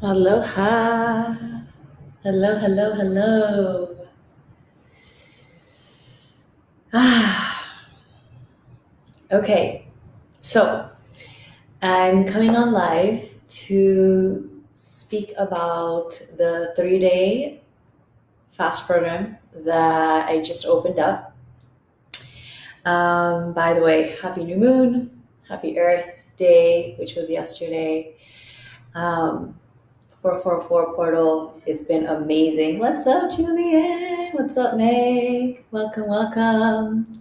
Aloha. Hello, hello, hello. Ah, okay, so I'm coming on live to speak about the 3-day fast program that I just opened up. By the way, happy new moon, happy Earth Day, which was yesterday. Um, 444 portal. It's been amazing. What's up, Julian? What's up, Nick? Welcome, welcome.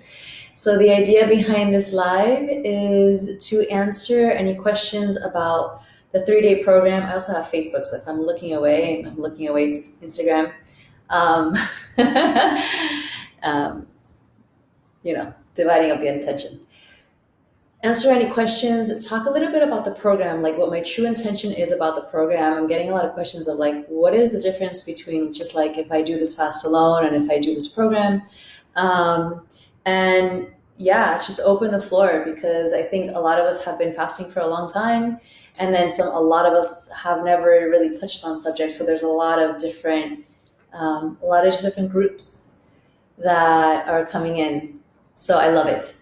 So, the idea behind this live is to answer any questions about the 3-day program. I also have Facebook, so if I'm looking away and I'm looking away to Instagram, um, um, dividing up the attention. Answer any questions, talk a little bit about the program, like what my true intention is about the program. I'm getting a lot of questions of like, what is the difference between just like if I do this fast alone and if I do this program? And yeah, just open the floor because I think a lot of us have been fasting for a long time. And then a lot of us have never really touched on subjects. So there's a lot of different groups that are coming in. So I love it.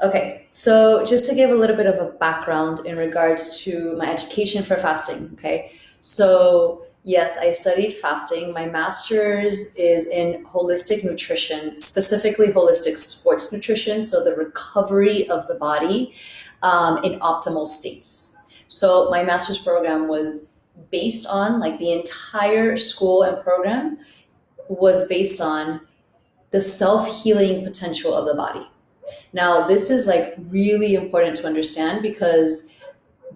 Okay, so just to give a little bit of a background in regards to my education for fasting, okay? So, yes, I studied fasting. My master's is in holistic nutrition, specifically holistic sports nutrition, so the recovery of the body in optimal states. So, my master's program was based on, like, the entire school and program was based on the self-healing potential of the body. Now, this is like really important to understand because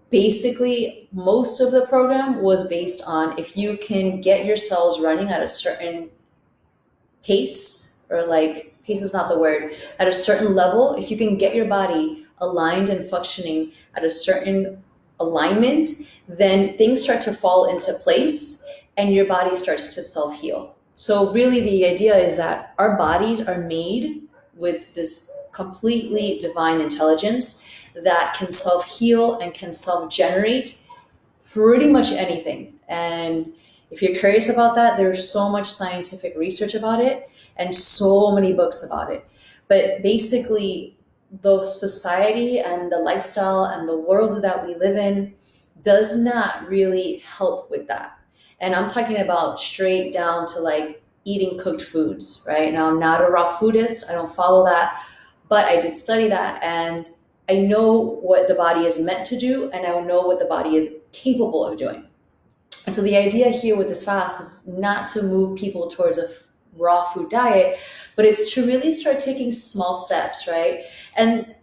basically most of the program was based on if you can get your cells running at a certain pace, or like pace is not the word, at a certain level, if you can get your body aligned and functioning at a certain alignment, then things start to fall into place and your body starts to self-heal. So really the idea is that our bodies are made with this completely divine intelligence that can self-heal and can self-generate pretty much anything. And if you're curious about that, there's so much scientific research about it and so many books about it. But basically, the society and the lifestyle and the world that we live in does not really help with that. And I'm talking about straight down to like eating cooked foods, right? Now, I'm not a raw foodist, I don't follow that, but I did study that and I know what the body is meant to do and I know what the body is capable of doing. And so the idea here with this fast is not to move people towards a raw food diet, but it's to really start taking small steps, right? And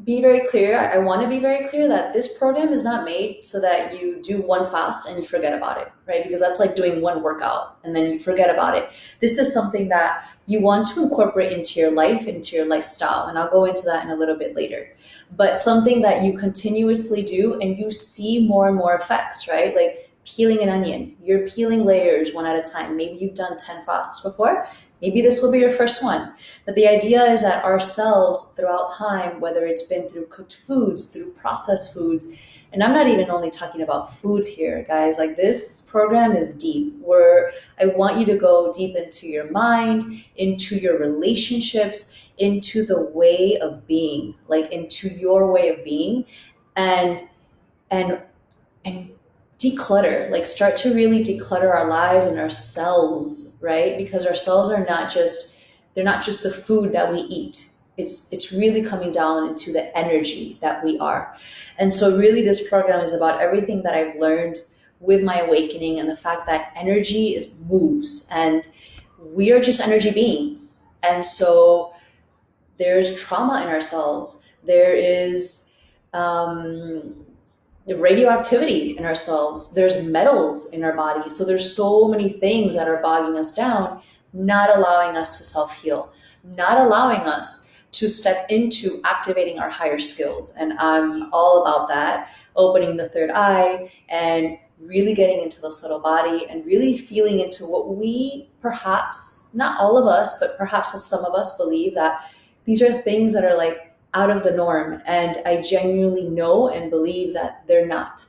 be very clear. I want to be very clear that this program is not made so that you do one fast and you forget about it, right? Because that's like doing one workout and then you forget about it. This is something that you want to incorporate into your life, into your lifestyle. And I'll go into that in a little bit later. But something that you continuously do and you see more and more effects, right? Like peeling an onion, you're peeling layers one at a time. Maybe you've done 10 fasts before. Maybe this will be your first one. But the idea is that our cells throughout time, whether it's been through cooked foods, through processed foods, and I'm not even only talking about foods here, guys, like this program is deep where I want you to go deep into your mind, into your relationships, into the way of being, like into your way of being and, and, and declutter, like start to really declutter our lives and our cells, right? Because our cells are not just, they're not just the food that we eat. It's really coming down into the energy that we are. And so really this program is about everything that I've learned with my awakening and the fact that energy is moves and we are just energy beings. And so there's trauma in ourselves. There is the radioactivity in ourselves. There's metals in our body. So there's so many things that are bogging us down, not allowing us to self-heal, not allowing us to step into activating our higher skills. And I'm all about that, opening the third eye and really getting into the subtle body and really feeling into what we perhaps, not all of us, but perhaps some of us believe that these are things that are like out of the norm. And I genuinely know and believe that they're not.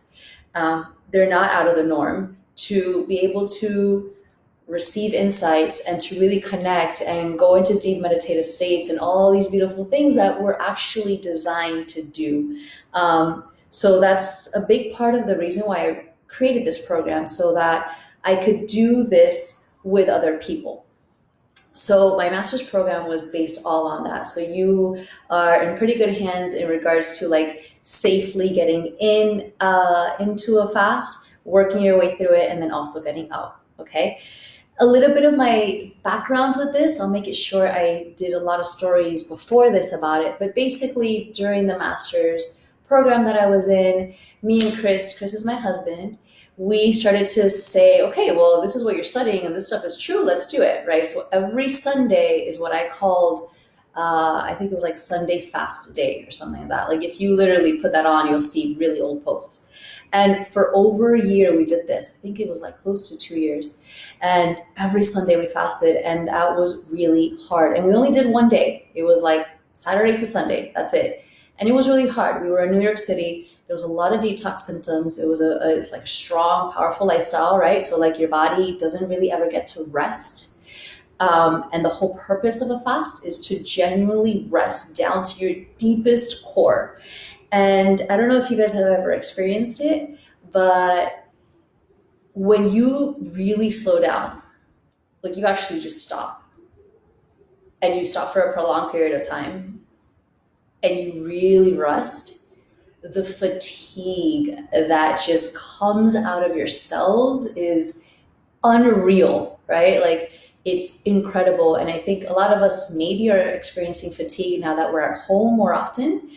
they're not out of the norm, to be able to receive insights and to really connect and go into deep meditative states and all these beautiful things that we're actually designed to do. So that's a big part of the reason why I created this program, so that I could do this with other people. So my master's program was based all on that. So you are in pretty good hands in regards to like safely getting into a fast, working your way through it, and then also getting out. Okay. A little bit of my background with this, I'll make it short. I did a lot of stories before this about it, but basically during the master's program that I was in, me and Chris is my husband, we started to say, okay, well, this is what you're studying and this stuff is true, let's do it, right? So every Sunday is what I called, I think it was like Sunday fast day or something like that. Like if you literally put that on, you'll see really old posts. And for over a year, we did this. I think it was like close to 2 years. And every Sunday we fasted, and that was really hard. And we only did one day. It was like Saturday to Sunday, that's it. And it was really hard. We were in New York City. There was a lot of detox symptoms. It was it's like a strong, powerful lifestyle, right? So like your body doesn't really ever get to rest. And the whole purpose of a fast is to genuinely rest down to your deepest core. And I don't know if you guys have ever experienced it, but when you really slow down, like you actually just stop, and you stop for a prolonged period of time, and you really rest, the fatigue that just comes out of your cells is unreal, right? Like it's incredible. And I think a lot of us maybe are experiencing fatigue now that we're at home more often.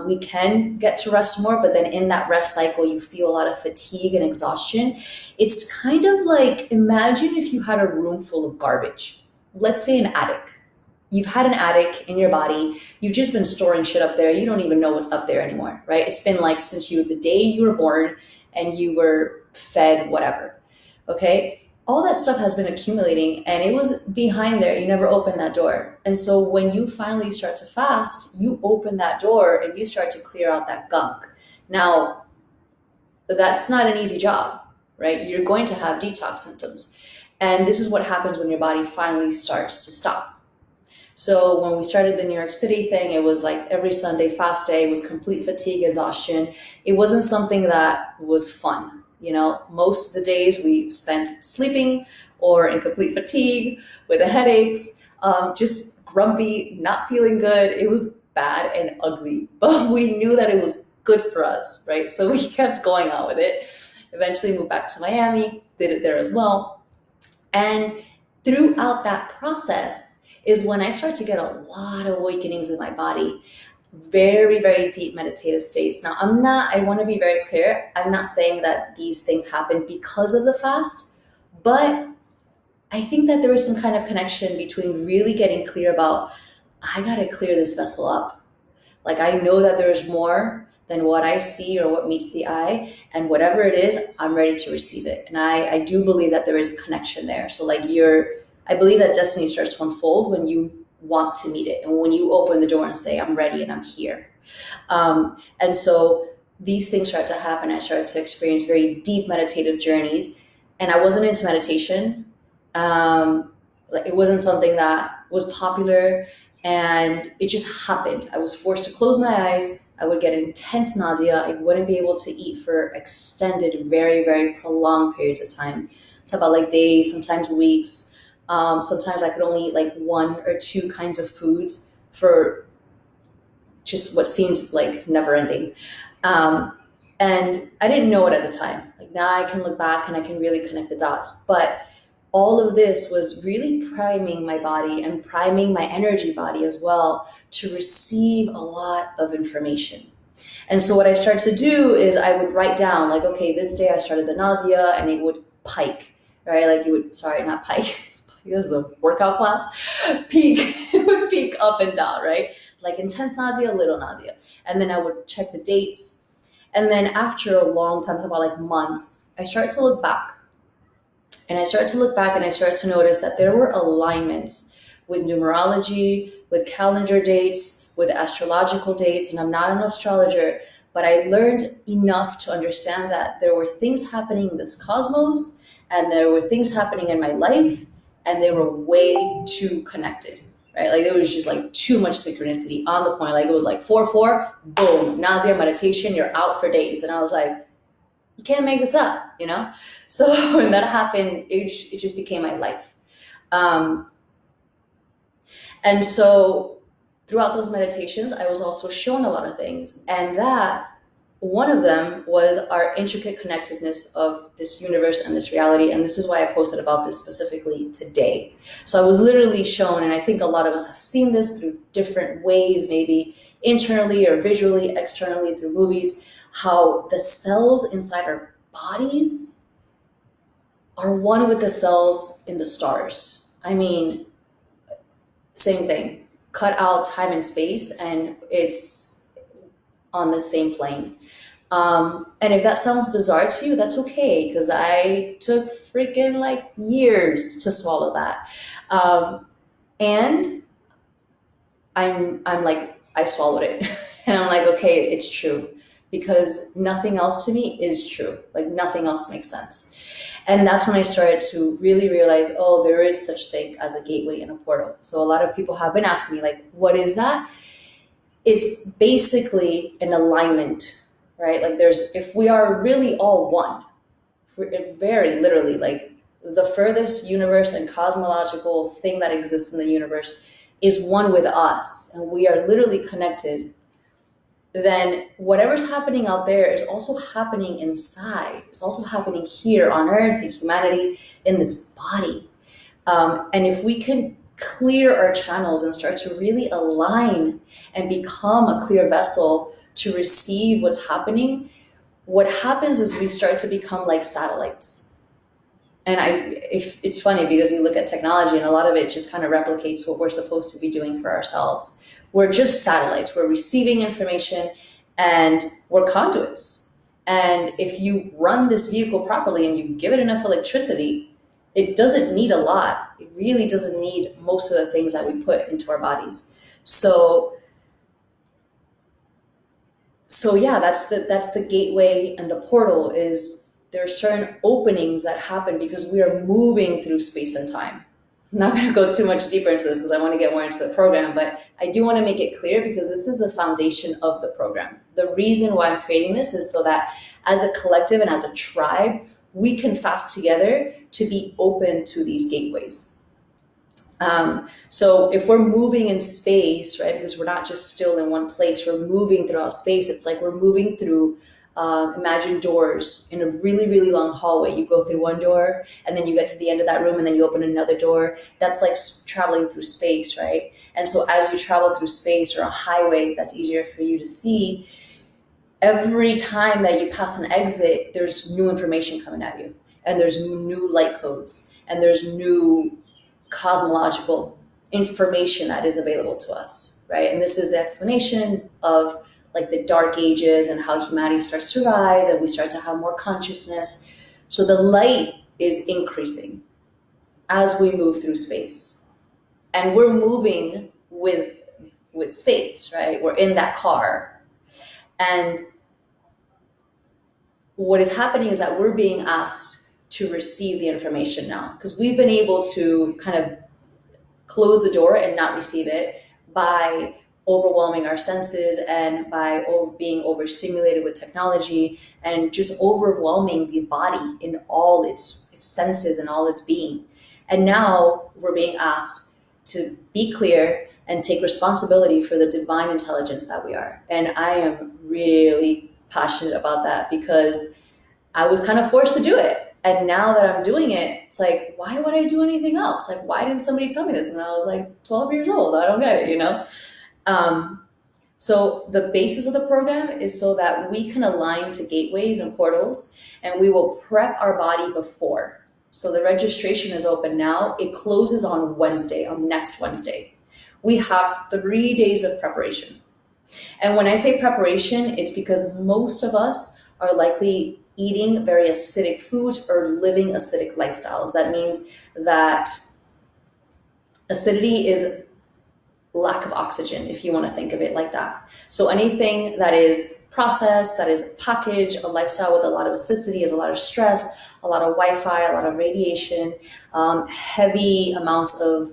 We can get to rest more, but then in that rest cycle, you feel a lot of fatigue and exhaustion. It's kind of like, imagine if you had a room full of garbage, let's say an attic. You've had an attic in your body. You've just been storing shit up there. You don't even know what's up there anymore, right? It's been like since the day you were born and you were fed whatever, okay? All that stuff has been accumulating and it was behind there. You never opened that door. And so when you finally start to fast, you open that door and you start to clear out that gunk. Now, that's not an easy job, right? You're going to have detox symptoms. And this is what happens when your body finally starts to stop. So when we started the New York City thing, it was like every Sunday fast day. It was complete fatigue, exhaustion. It wasn't something that was fun. You know, most of the days we spent sleeping or in complete fatigue with the headaches, just grumpy, not feeling good. It was bad and ugly, but we knew that it was good for us, right? So we kept going on with it. Eventually moved back to Miami, did it there as well. And throughout that process is when I start to get a lot of awakenings in my body. Very, very deep meditative states. Now, I want to be very clear. I'm not saying that these things happen because of the fast, but I think that there was some kind of connection between really getting clear about, I got to clear this vessel up. Like, I know that there's more than what I see or what meets the eye, and whatever it is, I'm ready to receive it. And I do believe that there is a connection there. So like I believe that destiny starts to unfold when you want to meet it and when you open the door and say, I'm ready and I'm here. And so these things start to happen. I started to experience very deep meditative journeys, and I wasn't into meditation. Like it wasn't something that was popular, and it just happened. I was forced to close my eyes. I would get intense nausea. I wouldn't be able to eat for extended, very, very prolonged periods of time. It's about like days, sometimes weeks. Sometimes I could only eat like 1 or 2 kinds of foods for just what seemed like never ending. And I didn't know it at the time. Like now I can look back and I can really connect the dots. But all of this was really priming my body and priming my energy body as well to receive a lot of information. And so what I started to do is I would write down like, okay, this day I started the nausea, and it would pike, right? Like not pike. This is a workout class. It would peak up and down, right? Like intense nausea, little nausea. And then I would check the dates. And then after a long time, about like months, I started to look back. And I started to notice that there were alignments with numerology, with calendar dates, with astrological dates. And I'm not an astrologer, but I learned enough to understand that there were things happening in this cosmos, and there were things happening in my life, and they were way too connected, right? Like there was just like too much synchronicity on the point. Like it was like 4-4, boom, nausea, meditation, you're out for days. And I was like, you can't make this up, you know? So when that happened, it just became my life. And so throughout those meditations, I was also shown a lot of things. And that one of them was our intricate connectedness of this universe and this reality. And this is why I posted about this specifically today. So I was literally shown, and I think a lot of us have seen this through different ways, maybe internally or visually, externally through movies, how the cells inside our bodies are one with the cells in the stars. I mean, same thing. Cut out time and space, and it's on the same plane. And if that sounds bizarre to you, that's okay, because I took freaking like years to swallow that. And I'm like, I swallowed it. And I'm like, okay, it's true, because nothing else to me is true. Like nothing else makes sense. And that's when I started to really realize, oh, there is such thing as a gateway and a portal. So a lot of people have been asking me, like, what is that? It's basically an alignment, right? Like if we are really all one, very literally, like the furthest universe and cosmological thing that exists in the universe is one with us, and we are literally connected, then whatever's happening out there is also happening inside. It's also happening here on Earth, in humanity, in this body. And if we can clear our channels and start to really align and become a clear vessel to receive what's happening, what happens is we start to become like satellites. And it's funny because you look at technology and a lot of it just kind of replicates what we're supposed to be doing for ourselves. We're just satellites. We're receiving information and we're conduits. And if you run this vehicle properly and you give it enough electricity, it doesn't need a lot. It really doesn't need most of the things that we put into our bodies. So yeah, that's the gateway, and the portal is there are certain openings that happen because we are moving through space and time. I'm not going to go too much deeper into this because I want to get more into the program, but I do want to make it clear because this is the foundation of the program. The reason why I'm creating this is so that as a collective and as a tribe, we can fast together to be open to these gateways. So if we're moving in space, right, because we're not just still in one place, we're moving throughout space. It's like we're moving through, imagine doors in a really, really long hallway. You go through one door and then you get to the end of that room and then you open another door. That's like traveling through space, right? And so as you travel through space or a highway that's easier for you to see, every time that you pass an exit, there's new information coming at you, and there's new light codes, and there's new cosmological information that is available to us, right? And this is the explanation of like the dark ages and how humanity starts to rise and we start to have more consciousness. So the light is increasing as we move through space, and we're moving with space, right? We're in that car. And what is happening is that we're being asked to receive the information now, because we've been able to kind of close the door and not receive it by overwhelming our senses and by being overstimulated with technology and just overwhelming the body in all its senses and all its being. And now we're being asked to be clear and take responsibility for the divine intelligence that we are. And I am really passionate about that because I was kind of forced to do it. And now that I'm doing it, it's like, why would I do anything else? Like, why didn't somebody tell me this when I was like 12 years old? I don't get it, you know? So the basis of the program is so that we can align to gateways and portals, and we will prep our body before. So the registration is open now. It closes on Wednesday, on next Wednesday. We have 3 days of preparation. And when I say preparation, it's because most of us are likely eating very acidic foods or living acidic lifestyles. That means that acidity is lack of oxygen, if you want to think of it like that. So anything that is processed, that is packaged, a lifestyle with a lot of acidity, is a lot of stress, a lot of Wi-Fi, a lot of radiation, heavy amounts of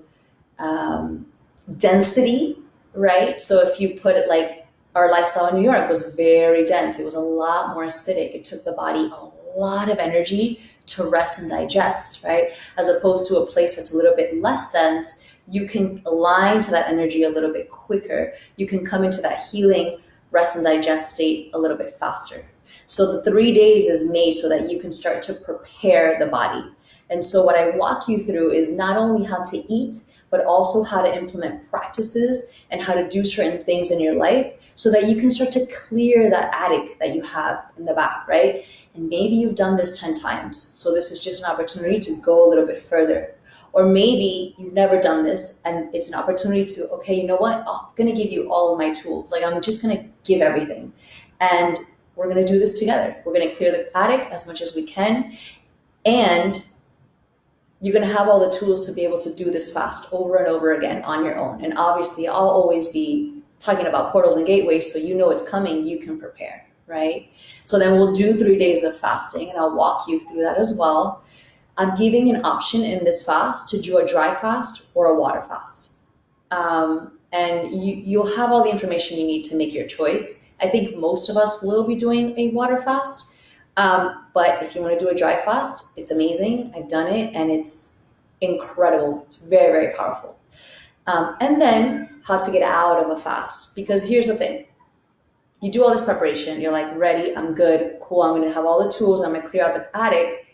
density, right? So if you put it like our lifestyle in New York was very dense, it was a lot more acidic. It took the body a lot of energy to rest and digest, right? As opposed to a place that's a little bit less dense, you can align to that energy a little bit quicker. You can come into that healing, rest and digest state a little bit faster. So the 3 days is made so that you can start to prepare the body. And so what I walk you through is not only how to eat, but also how to implement practices and how to do certain things in your life so that you can start to clear that attic that you have in the back, right? And maybe you've done this 10 times. So this is just an opportunity to go a little bit further. Or maybe you've never done this and it's an opportunity to, okay, you know what? I'm going to give you all of my tools. Like I'm just going to give everything. And we're going to do this together. We're going to clear the attic as much as we can. And you're going to have all the tools to be able to do this fast over and over again on your own. And obviously, I'll always be talking about portals and gateways, so you know it's coming, you can prepare, right? So then we'll do 3 days of fasting, and I'll walk you through that as well. I'm giving an option in this fast to do a dry fast or a water fast. And you'll have all the information you need to make your choice. I think most of us will be doing a water fast. But if you want to do a dry fast, it's amazing. I've done it and it's incredible. It's very, very powerful. And then how to get out of a fast. Because here's the thing. You do all this preparation. You're like, ready, I'm good, cool. I'm going to have all the tools. I'm going to clear out the attic.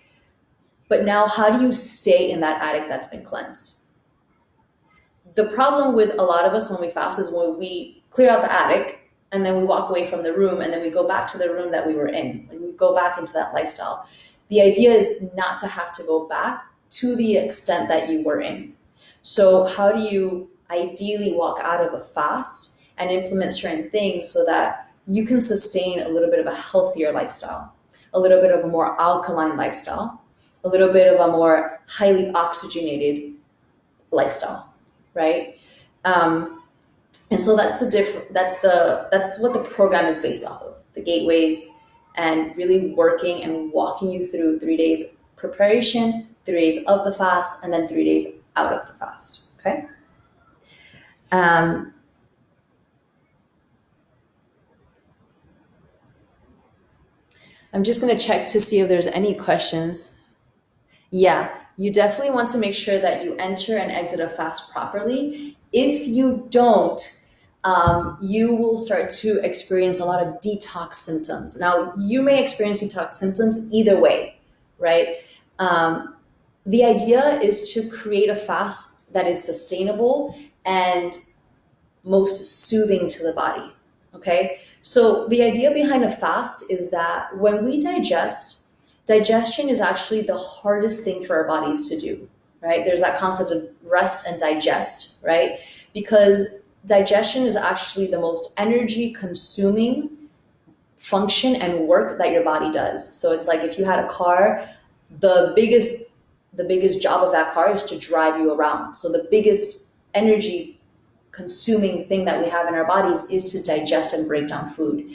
But now how do you stay in that attic that's been cleansed? The problem with a lot of us when we fast is when we clear out the attic, and then we walk away from the room and then we go back to the room that we were in. Like we go back into that lifestyle. The idea is not to have to go back to the extent that you were in. So how do you ideally walk out of a fast and implement certain things so that you can sustain a little bit of a healthier lifestyle, a little bit of a more alkaline lifestyle, a little bit of a more highly oxygenated lifestyle, right? And so that's what the program is based off of, the gateways, and really working and walking you through 3 days preparation, 3 days of the fast, and then 3 days out of the fast. Okay. I'm just going to check to see if there's any questions. Yeah, you definitely want to make sure that you enter and exit a fast properly. If you don't, you will start to experience a lot of detox symptoms. Now, you may experience detox symptoms either way, right? The idea is to create a fast that is sustainable and most soothing to the body, okay? So the idea behind a fast is that when we digest, digestion is actually the hardest thing for our bodies to do, right? There's that concept of rest and digest, right? Because digestion is actually the most energy consuming function and work that your body does. So it's like if you had a car, the biggest job of that car is to drive you around. So the biggest energy consuming thing that we have in our bodies is to digest and break down food.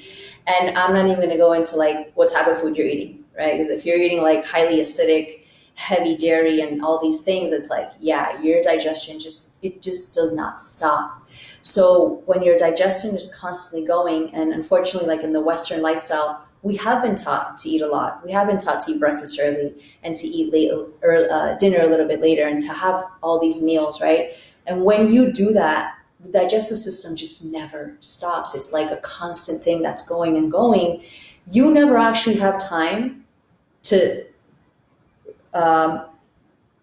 And I'm not even going to go into like what type of food you're eating, right? Because if you're eating like highly acidic, heavy dairy and all these things, it's like, yeah, your digestion just does not stop. So when your digestion is constantly going, and unfortunately, like in the Western lifestyle, we have been taught to eat a lot. We have been taught to eat breakfast early and to eat late or dinner a little bit later and to have all these meals, right? And when you do that, the digestive system just never stops. It's like a constant thing that's going and going. You never actually have time to,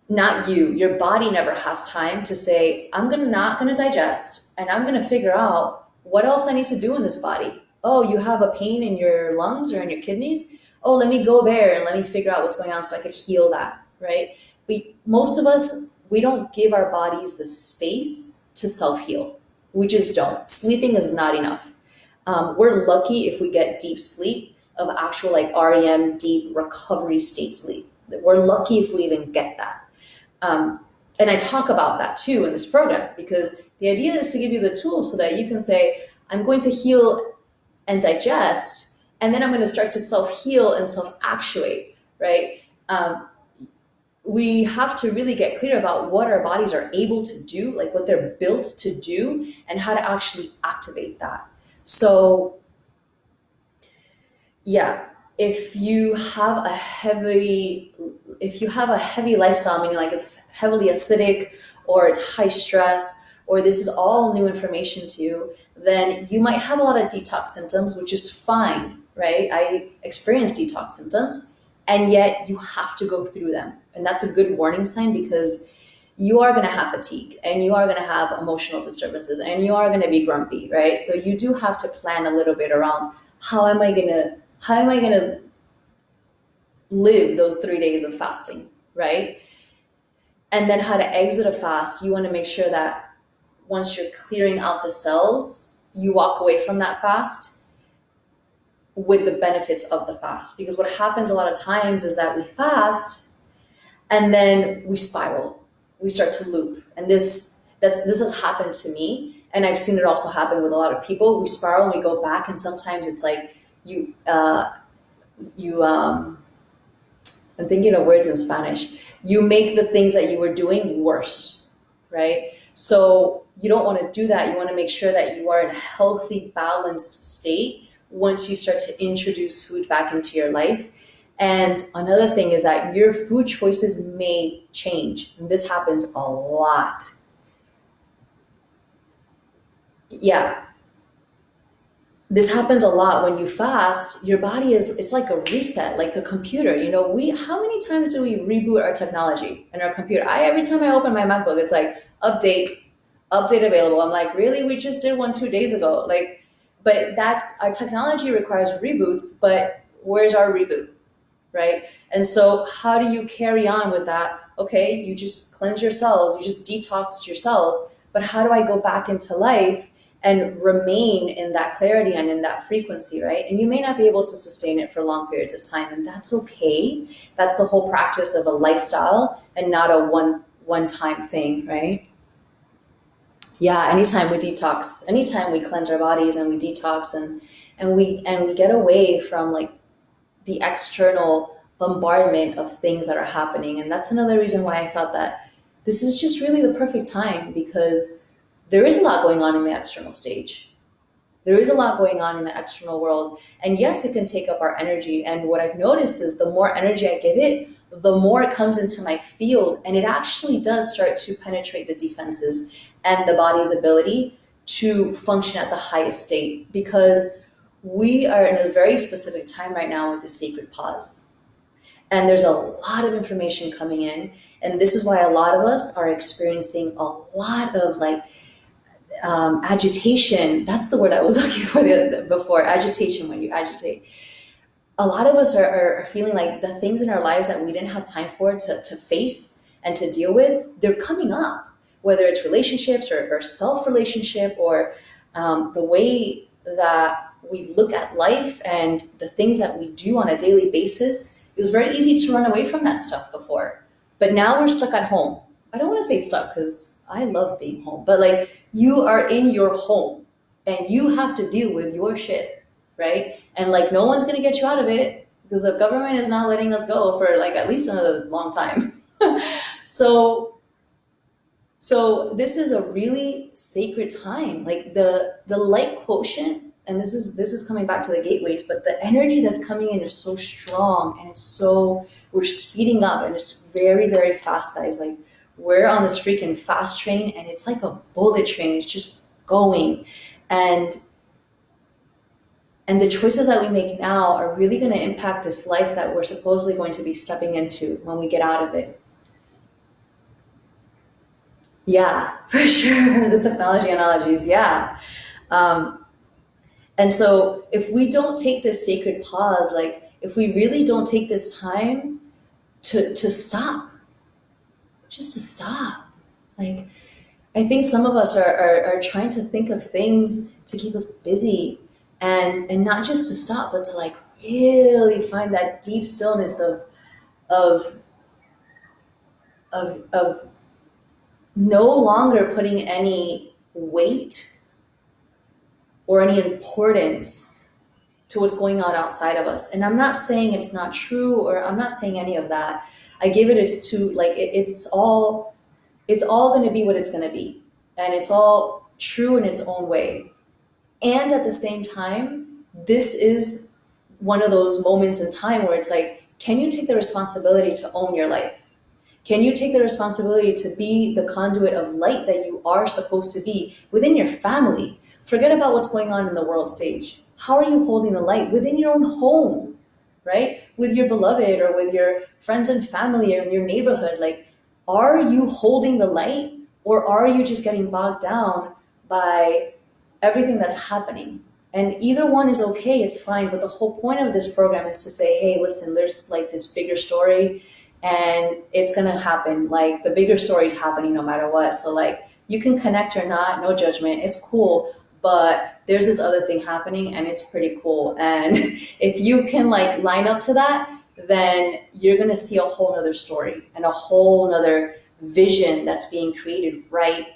your body never has time to say, I'm not going to digest and I'm going to figure out what else I need to do in this body. Oh, you have a pain in your lungs or in your kidneys? Oh, let me go there and let me figure out what's going on so I could heal that, right? Most of us, we don't give our bodies the space to self-heal. We just don't. Sleeping is not enough. We're lucky if we get deep sleep of actual like REM, deep recovery state sleep. We're lucky if we even get that. And I talk about that too in this program because The idea is to give you the tools so that you can say, I'm going to heal and digest, and then I'm going to start to self-heal and self-actuate, right? We have to really get clear about what our bodies are able to do, like what they're built to do, and how to actually activate that. So yeah, if you have a heavy lifestyle, meaning like it's heavily acidic or it's high stress, or this is all new information to you, then you might have a lot of detox symptoms, which is fine, right? I experienced detox symptoms, and yet you have to go through them. And that's a good warning sign, because you are going to have fatigue, and you are going to have emotional disturbances, and you are going to be grumpy, right? So you do have to plan a little bit around, how am I going to live those 3 days of fasting, right? And then how to exit a fast. You want to make sure that once you're clearing out the cells, you walk away from that fast with the benefits of the fast. Because what happens a lot of times is that we fast and then we spiral. We start to loop. And this has happened to me. And I've seen it also happen with a lot of people. We spiral and we go back, and sometimes it's like I'm thinking of words in Spanish. You make the things that you were doing worse, right? So you don't want to do that. You want to make sure that you are in a healthy, balanced state once you start to introduce food back into your life. And another thing is that your food choices may change. And this happens a lot. Yeah. This happens a lot when you fast. Your body it's like a reset, like a computer. How many times do we reboot our technology and our computer? Every time I open my MacBook, it's like update available. I'm like, really? We just did one 2 days ago. But that's, our technology requires reboots, but where's our reboot, right? And so how do you carry on with that? Okay, you just cleanse your cells, you just detoxed your cells, but how do I go back into life and remain in that clarity and in that frequency, right? And you may not be able to sustain it for long periods of time, and that's okay. That's the whole practice of a lifestyle and not a one-time thing, right? Yeah, anytime we detox, anytime we cleanse our bodies and we detox and we get away from like the external bombardment of things that are happening. And that's another reason why I thought that this is just really the perfect time, because there is a lot going on in the external stage. There is a lot going on in the external world. And yes, it can take up our energy. And what I've noticed is the more energy I give it, the more it comes into my field. And it actually does start to penetrate the defenses and the body's ability to function at the highest state, because we are in a very specific time right now with the sacred pause. And there's a lot of information coming in. And this is why a lot of us are experiencing a lot of agitation. That's the word I was looking for before. Agitation, when you agitate. A lot of us are feeling like the things in our lives that we didn't have time for to face and to deal with, they're coming up, whether it's relationships or self-relationship or the way that we look at life and the things that we do on a daily basis. It was very easy to run away from that stuff before, but now we're stuck at home. I don't want to say stuck, because I love being home, but you are in your home and you have to deal with your shit, right? And no one's going to get you out of it, because the government is not letting us go for at least another long time. So this is a really sacred time. The light quotient, and this is coming back to the gateways, but the energy that's coming in is so strong, and we're speeding up, and it's very, very fast, guys. We're on this freaking fast train, and it's like a bullet train. It's just going. And the choices that we make now are really going to impact this life that we're supposedly going to be stepping into when we get out of it. Yeah, for sure. The technology analogies. Yeah. And so if we don't take this sacred pause, if we really don't take this time to stop, just to stop, I think some of us are trying to think of things to keep us busy, and not just to stop, but to really find that deep stillness of no longer putting any weight or any importance to what's going on outside of us. And I'm not saying it's not true, or I'm not saying any of that. I give it its to like it's all going to be what it's going to be, and it's all true in its own way. And at the same time, this is one of those moments in time where it's like, can you take the responsibility to own your life? Can you take the responsibility to be the conduit of light that you are supposed to be within your family? Forget about what's going on in the world stage. How are you holding the light within your own home, right? With your beloved, or with your friends and family, or in your neighborhood? Like, are you holding the light, or are you just getting bogged down by everything that's happening? And either one is okay, it's fine. But the whole point of this program is to say, hey, listen, there's like this bigger story, and it's going to happen. Like, the bigger story is happening no matter what. So like, you can connect or not, no judgment. It's cool. But there's this other thing happening, and it's pretty cool. And if you can like line up to that, then you're going to see a whole nother story and a whole nother vision that's being created right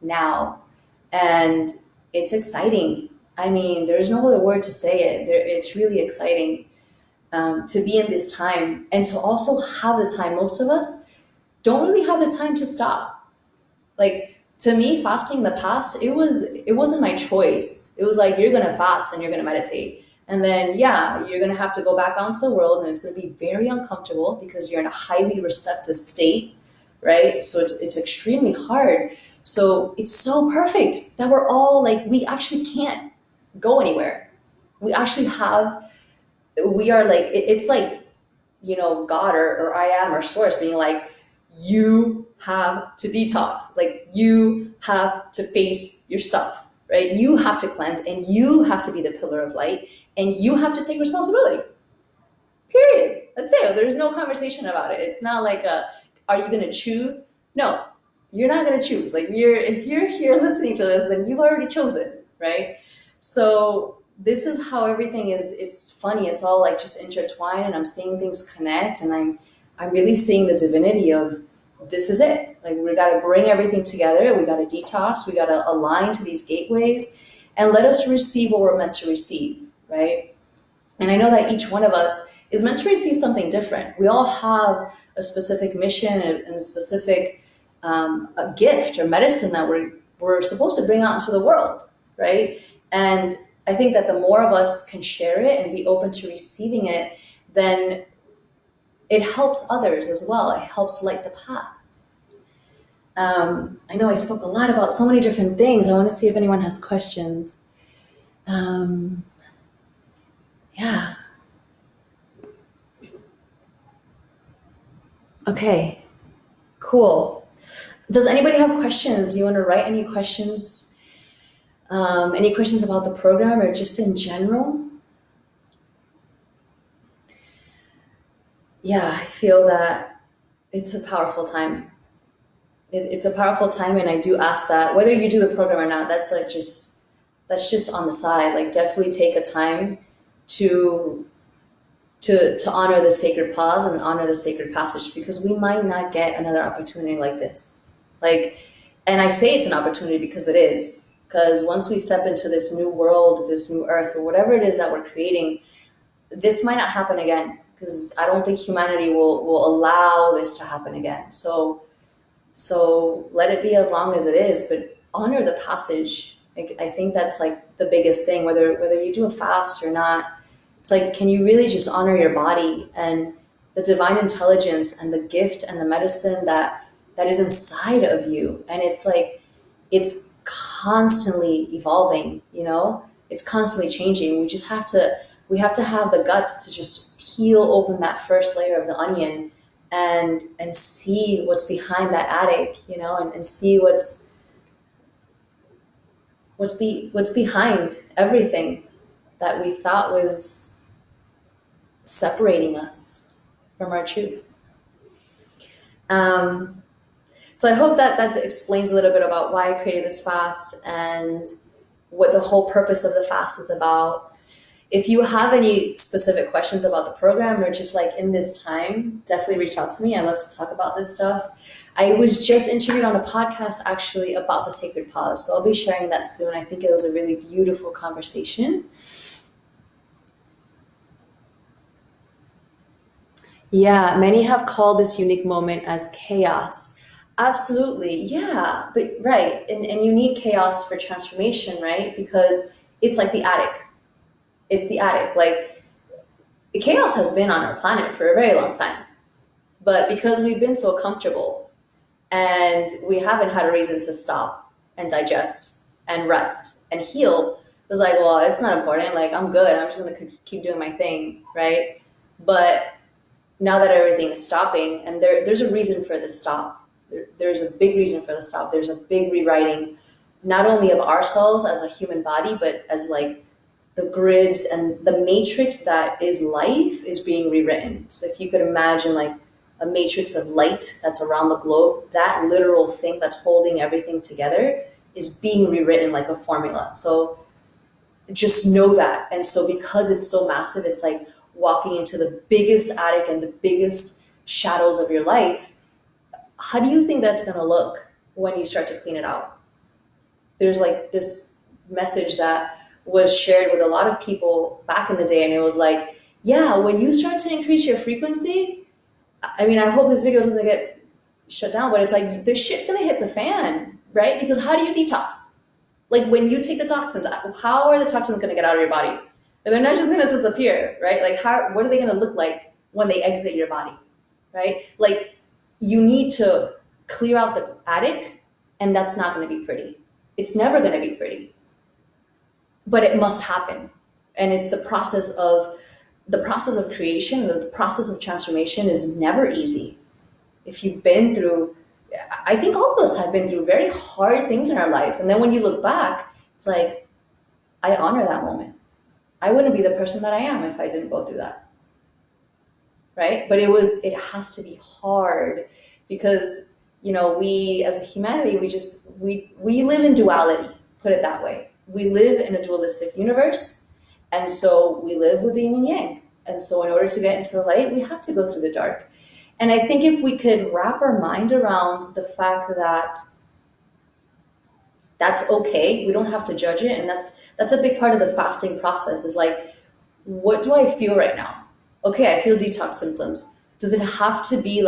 now. And it's exciting. I mean, there's no other word to say it. It's really exciting to be in this time, and to also have the time. Most of us don't really have the time to stop. Like, to me, fasting in the past, it wasn't my choice. It was like, you're going to fast and you're going to meditate. And then, yeah, you're going to have to go back out into the world, and it's going to be very uncomfortable because you're in a highly receptive state, right? So it's extremely hard. So it's so perfect that we're all like, we actually can't go anywhere. We are like, it's like, God or I am or source being like, you have to detox. Like, you have to face your stuff, right? You have to cleanse, and you have to be the pillar of light, and you have to take responsibility. Period. That's it. There's no conversation about it. It's not like are you going to choose? No, you're not going to choose. Like, if you're here listening to this, then you've already chosen, right? So this is how everything is. It's funny. It's all like just intertwined, and I'm seeing things connect, and I'm really seeing the divinity of, this is it. Like, we got to bring everything together. We got to detox. We got to align to these gateways, and let us receive what we're meant to receive, right? And I know that each one of us is meant to receive something different. We all have a specific mission and a specific a gift or medicine that we're supposed to bring out into the world, right? And I think that the more of us can share it and be open to receiving it, then it helps others as well. It helps light the path. I know I spoke a lot about so many different things. I want to see if anyone has questions. Yeah. Okay, cool. Does anybody have questions? Do you want to write any questions? Any questions about the program or just in general? Yeah, I feel that it's a powerful time. It's a powerful time, and I do ask that whether you do the program or not, that's just on the side. Like, definitely take a time to honor the sacred pause and honor the sacred passage, because we might not get another opportunity like this. Like, and I say it's an opportunity because it is. Because once we step into this new world, this new earth, or whatever it is that we're creating, this might not happen again. Because I don't think humanity will allow this to happen again. So let it be as long as it is, but honor the passage. Like, I think that's like the biggest thing, whether you do a fast or not. It's like, can you really just honor your body and the divine intelligence and the gift and the medicine that is inside of you? And it's like, it's constantly evolving, it's constantly changing. We have to have the guts to just peel open that first layer of the onion and see what's behind that attic, and see what's behind everything that we thought was separating us from our truth. So I hope that explains a little bit about why I created this fast and what the whole purpose of the fast is about. if you have any specific questions about the program or just like in this time, definitely reach out to me. I love to talk about this stuff. I was just interviewed on a podcast actually about the sacred pause. So I'll be sharing that soon. I think it was a really beautiful conversation. Yeah, many have called this unique moment as chaos. Absolutely. Yeah. But right. And you need chaos for transformation, right? Because it's like the attic. It's the attic. Like chaos has been on our planet for a very long time. But because we've been so comfortable and we haven't had a reason to stop and digest and rest and heal, it was like, well, it's not important. Like, I'm good. I'm just going to keep doing my thing. Right. But now that everything is stopping, and there's a reason for the stop. There's a big reason for the stop. There's a big rewriting, not only of ourselves as a human body, but as like the grids and the matrix that is life is being rewritten. So if you could imagine like a matrix of light that's around the globe, that literal thing that's holding everything together is being rewritten like a formula. So just know that. And so because it's so massive, it's like walking into the biggest attic and the biggest shadows of your life. How do you think that's going to look when you start to clean it out? There's like this message that was shared with a lot of people back in the day, and it was like, yeah, when you start to increase your frequency, I mean, I hope this video doesn't get shut down, but it's like the shit's going to hit the fan, right? Because how do you detox? Like when you take the toxins, how are the toxins going to get out of your body? And they're not just going to disappear, right? Like what are they going to look like when they exit your body, right? Like you need to clear out the attic, and that's not going to be pretty. It's never going to be pretty, but it must happen. And it's the process of creation, the process of transformation is never easy. If you've been through, I think all of us have been through very hard things in our lives. And then when you look back, it's like, I honor that moment. I wouldn't be the person that I am if I didn't go through that. Right? But it has to be hard because, we as a humanity, we live in duality, put it that way. We live in a dualistic universe. And so we live with the yin and yang. And so in order to get into the light, we have to go through the dark. And I think if we could wrap our mind around the fact that that's okay, we don't have to judge it. And that's a big part of the fasting process is like, what do I feel right now? Okay, I feel detox symptoms. Does it have to be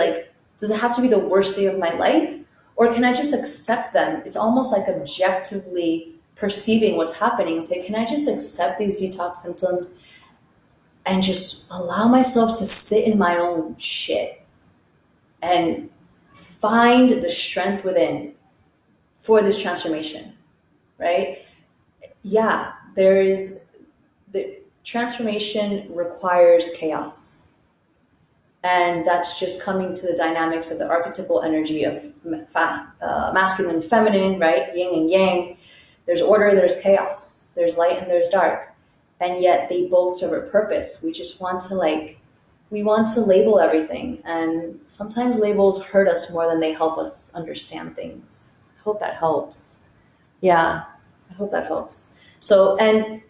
the worst day of my life? Or can I just accept them? It's almost like objectively perceiving what's happening and say, can I just accept these detox symptoms and just allow myself to sit in my own shit and find the strength within for this transformation, right? Yeah, the transformation requires chaos. And that's just coming to the dynamics of the archetypal energy of masculine and feminine, right? Yin and yang. There's order, there's chaos, there's light and there's dark. And yet they both serve a purpose. We just want to label everything. And sometimes labels hurt us more than they help us understand things. I hope that helps. Yeah, I hope that helps. So, and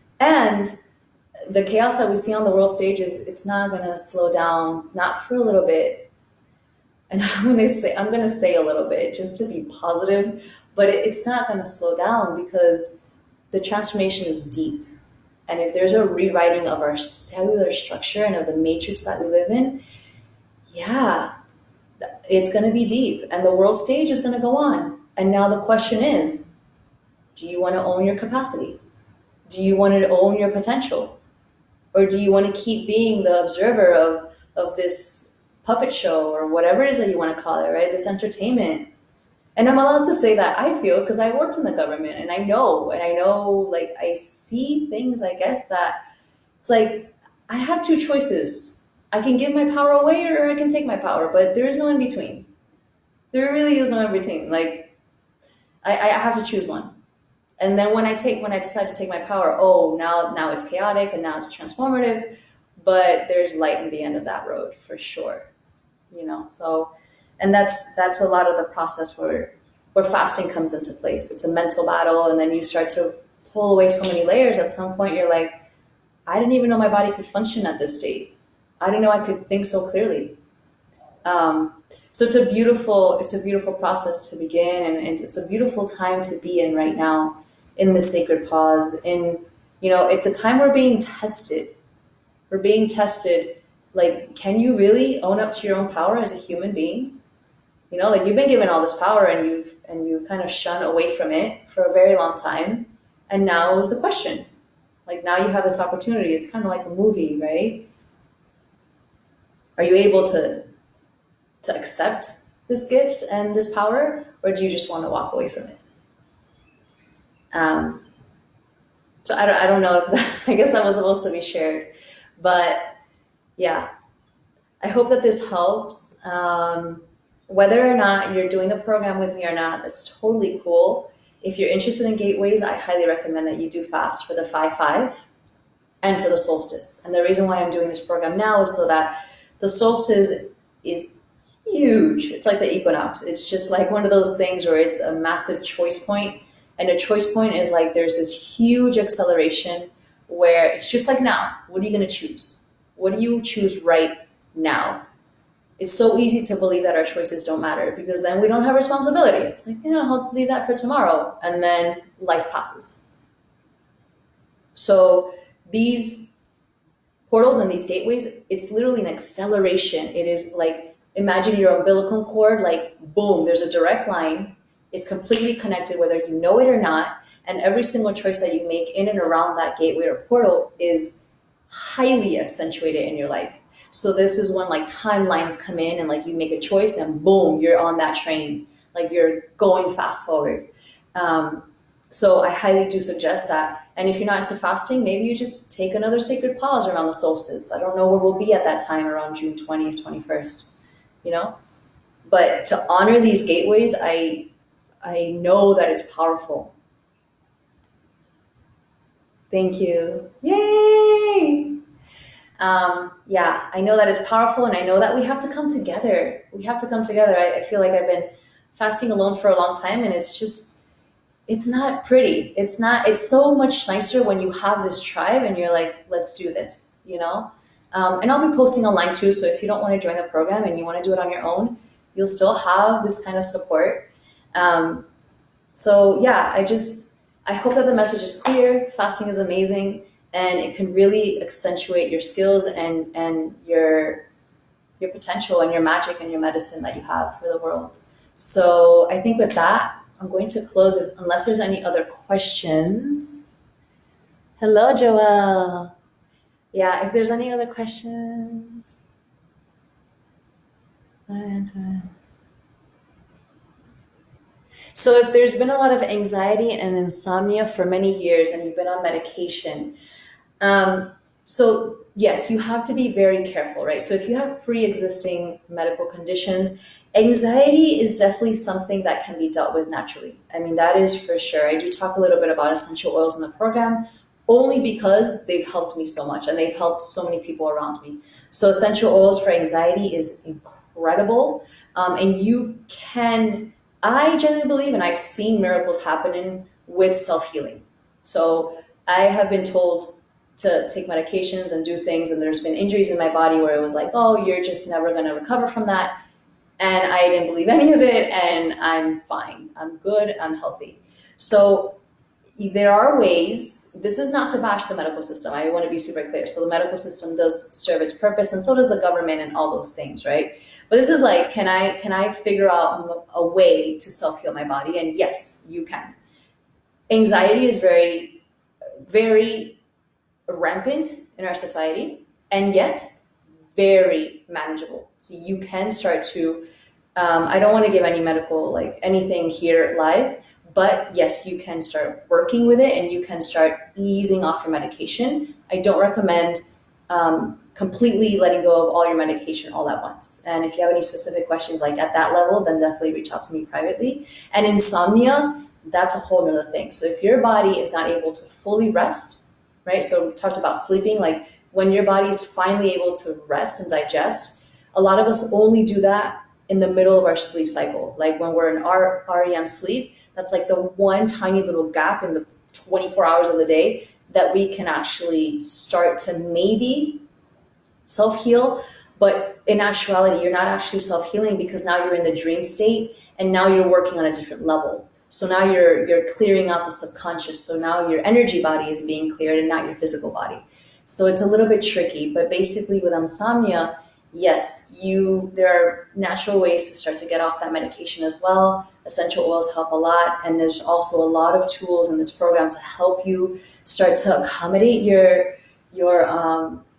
the chaos that we see on the world stage it's not going to slow down, not for a little bit. And I'm going to say a little bit just to be positive, but it's not going to slow down because the transformation is deep. And if there's a rewriting of our cellular structure and of the matrix that we live in, yeah, it's going to be deep. And the world stage is going to go on. And now the question is, do you want to own your capacity? Do you want to own your potential? Or do you want to keep being the observer of this puppet show or whatever it is that you want to call it, right? This entertainment. And I'm allowed to say that I feel because I worked in the government and I know, like I see things, I guess, that it's like I have two choices. I can give my power away or I can take my power, but there is no in between. There really is no in between. Like I have to choose one. And then when I decide to take my power, now it's chaotic and now it's transformative, but there's light in the end of that road for sure. So, and that's a lot of the process where fasting comes into place. It's a mental battle, and then you start to pull away so many layers. At some point, you're like, I didn't even know my body could function at this state. I didn't know I could think so clearly. So it's a beautiful process to begin, and it's a beautiful time to be in right now, in the sacred pause. In, it's a time we're being tested. We're being tested. Like, can you really own up to your own power as a human being? Like, you've been given all this power, and you've kind of shunned away from it for a very long time, and now is the question. Like, now you have this opportunity. It's kind of like a movie, right? Are you able to accept this gift and this power, or do you just want to walk away from it? Um, so I don't know if that, I guess that was supposed to be shared, but yeah, I hope that this helps. Whether or not you're doing the program with me or not, that's totally cool. If you're interested in gateways, I highly recommend that you do fast for the 5/5 and for the solstice. And the reason why I'm doing this program now is so that the solstice is huge. It's like the equinox. It's just like one of those things where it's a massive choice point. And a choice point is like there's this huge acceleration where it's just like, now, what are you going to choose? What do you choose right now? It's so easy to believe that our choices don't matter, because then we don't have responsibility. It's like, I'll leave that for tomorrow. And then life passes. So these portals and these gateways, it's literally an acceleration. It is like, imagine your umbilical cord, like, boom, there's a direct line. It's completely connected, whether you know it or not. And every single choice that you make in and around that gateway or portal is highly accentuated in your life. So this is when like timelines come in, and like you make a choice and boom, you're on that train. Like, you're going fast forward. So I highly do suggest that. And if you're not into fasting, maybe you just take another sacred pause around the solstice. I don't know where we'll be at that time, around June 20th, 21st. But to honor these gateways, I know that it's powerful. Thank you. Yay! Yeah, I know that it's powerful, and I know that we have to come together. We have to come together. I feel like I've been fasting alone for a long time, and it's not pretty. It's so much nicer when you have this tribe and you're like, let's do this, And I'll be posting online too. So if you don't want to join the program and you want to do it on your own, you'll still have this kind of support. So yeah, I hope that the message is clear. Fasting is amazing, and it can really accentuate your skills and your potential and your magic and your medicine that you have for the world. So I think with that, I'm going to close it, unless there's any other questions. Hello, Joelle. Yeah, if there's any other questions. So if there's been a lot of anxiety and insomnia for many years and you've been on medication, so yes, you have to be very careful, right? So if you have pre-existing medical conditions, anxiety is definitely something that can be dealt with naturally. I mean, that is for sure. I do talk a little bit about essential oils in the program, only because they've helped me so much and they've helped so many people around me. So essential oils for anxiety is incredible. And you can, I genuinely believe, and I've seen miracles happening with self-healing. So I have been told to take medications and do things, and there's been injuries in my body where it was like, oh, you're just never going to recover from that. And I didn't believe any of it, and I'm fine. I'm good. I'm healthy. So there are ways. This is not to bash the medical system. I want to be super clear. So the medical system does serve its purpose, and so does the government and all those things, right? But this is like, can I figure out a way to self-heal my body? And yes, you can. Anxiety is very, very rampant in our society, and yet very manageable. So you can start to, I don't want to give any medical, like anything here live, but yes, you can start working with it and you can start easing off your medication. I don't recommend completely letting go of all your medication all at once. And if you have any specific questions like at that level, then definitely reach out to me privately. And insomnia, that's a whole nother thing. So if your body is not able to fully rest, right? So we talked about sleeping, like when your body is finally able to rest and digest, a lot of us only do that in the middle of our sleep cycle. Like when we're in our REM sleep, that's like the one tiny little gap in the 24 hours of the day. that we can actually start to maybe self-heal. But in actuality, you're not actually self-healing, because now you're in the dream state and now you're working on a different level. So now you're clearing out the subconscious. So now your energy body is being cleared and not your physical body. So it's a little bit tricky, but basically with insomnia, yes, there are natural ways to start to get off that medication as well. Essential oils help a lot, and there's also a lot of tools in this program to help you start to accommodate your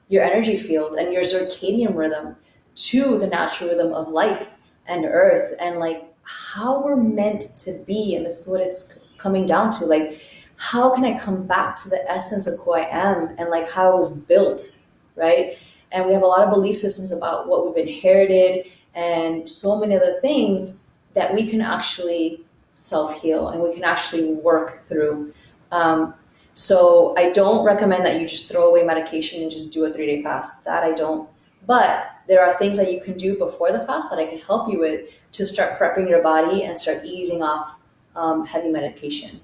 energy field and your circadian rhythm to the natural rhythm of life and earth, and like how we're meant to be. And this is what it's coming down to. Like, how can I come back to the essence of who I am and like how I was built, right? And we have a lot of belief systems about what we've inherited and so many other things that we can actually self-heal and we can actually work through. So I don't recommend that you just throw away medication and just do a 3-day fast. That I don't. But there are things that you can do before the fast that I can help you with to start prepping your body and start easing off heavy medication.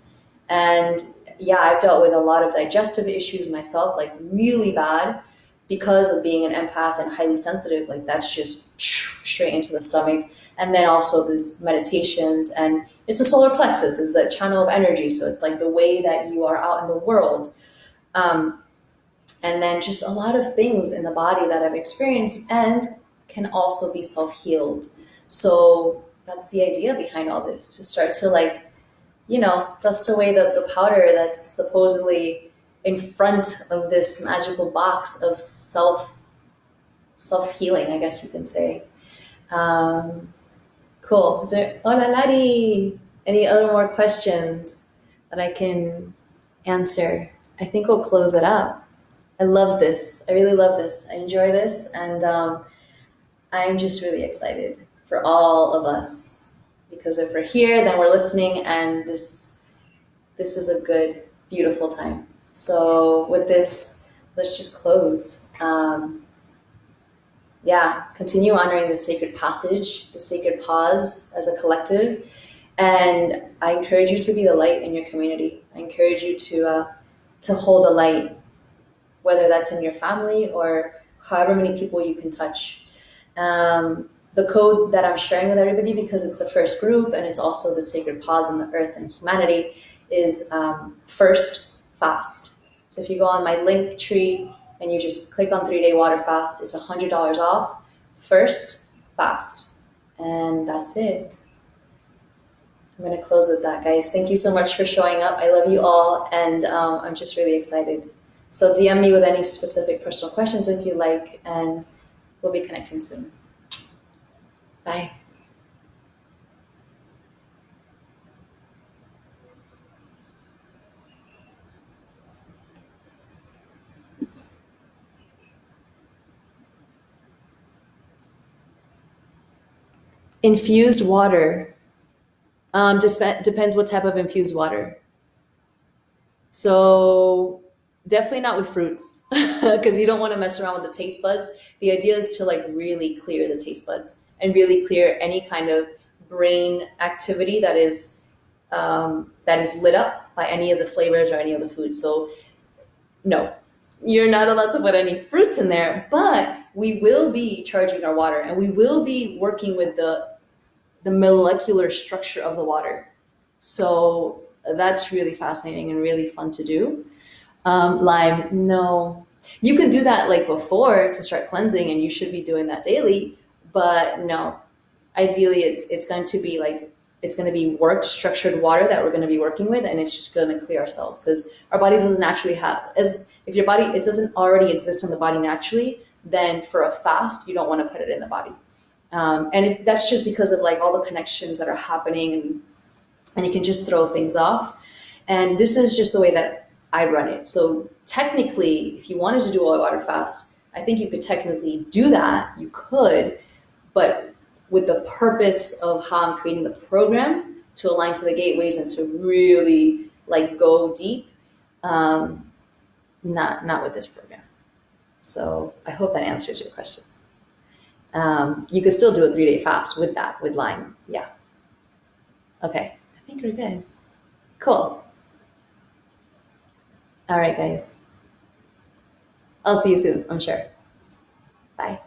And yeah, I've dealt with a lot of digestive issues myself, like really bad, because of being an empath and highly sensitive. Like that's just straight into the stomach. And then also these meditations, and it's a solar plexus, is the channel of energy. So it's like the way that you are out in the world. And then just a lot of things in the body that I've experienced and can also be self-healed. So that's the idea behind all this, to start to like, dust away the powder that's supposedly in front of this magical box of self-healing, I guess you can say. Cool. Is there, hola Lari, any other more questions that I can answer? I think we'll close it up. I love this. I really love this. I enjoy this. And I'm just really excited for all of us, because if we're here, then we're listening, and this is a good, beautiful time. So with this, let's just close. Continue honoring the sacred passage, the sacred pause as a collective. And I encourage you to be the light in your community. I encourage you to hold the light, whether that's in your family or however many people you can touch. The code that I'm sharing with everybody, because it's the first group and it's also the sacred pause in the earth and humanity, is first fast. So if you go on my link tree and you just click on 3-day water fast, it's $100 off. First fast. And that's it. I'm going to close with that, guys. Thank you so much for showing up. I love you all, and I'm just really excited. So DM me with any specific personal questions if you like, and we'll be connecting soon. Bye. Infused water. Depends what type of infused water. So definitely not with fruits, because you don't want to mess around with the taste buds. The idea is to like really clear the taste buds and really clear any kind of brain activity that is lit up by any of the flavors or any of the foods. So no, you're not allowed to put any fruits in there, but we will be charging our water, and we will be working with the molecular structure of the water. So that's really fascinating and really fun to do. Lime, no. You can do that like before to start cleansing, and you should be doing that daily, but no. Ideally, it's going to be like, it's going to be worked, structured water that we're going to be working with, and it's just going to clear our cells, because our bodies doesn't naturally have, if your body, it doesn't already exist in the body naturally, then for a fast, you don't want to put it in the body. That's just because of like all the connections that are happening, and it can just throw things off. And this is just the way that I run it. So technically, if you wanted to do a water fast, I think you could technically do that. You could, but with the purpose of how I'm creating the program to align to the gateways and to really like go deep, not with this program. So I hope that answers your question. You could still do a 3-day fast with that, with lime. Yeah. Okay. I think we're good. Cool. All right, guys. I'll see you soon, I'm sure. Bye.